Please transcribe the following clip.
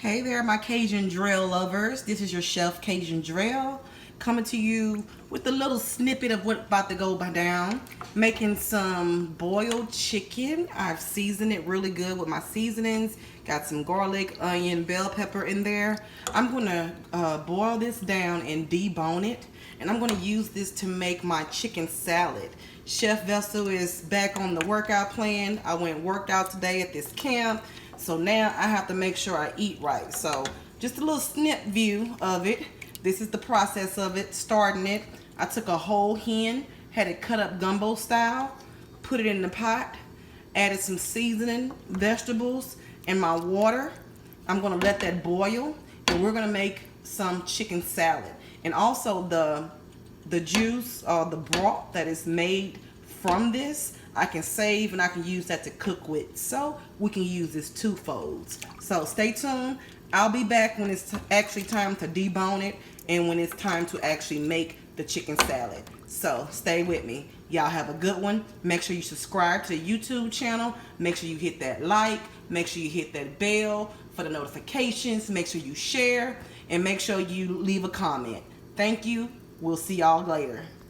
Hey there, my Cajun Drell lovers. This is your Chef Cajun Drell coming to you with a little snippet of what's about to go down. Making some boiled chicken. I've seasoned it really good with my seasonings. Got some garlic, onion, bell pepper in there. I'm going to boil this down and debone it. And I'm going to use this to make my chicken salad. Chef Vessel is back on the workout plan. I worked out today at this camp. So now I have to make sure I eat right. So just a little snip view of it. This is the process of it, starting it. I took a whole hen, had it cut up gumbo style, put it in the pot, added some seasoning, vegetables, and my water. I'm gonna let that boil, and we're gonna make some chicken salad. And also the juice or the broth that is made from this, I can save and I can use that to cook with. So we can use this twofold. So stay tuned. I'll be back when it's actually time to debone it and when it's time to actually make the chicken salad. So stay with me. Y'all have a good one. Make sure you subscribe to the YouTube channel. Make sure you hit that like. Make sure you hit that bell for the notifications. Make sure you share and make sure you leave a comment. Thank you. We'll see y'all later.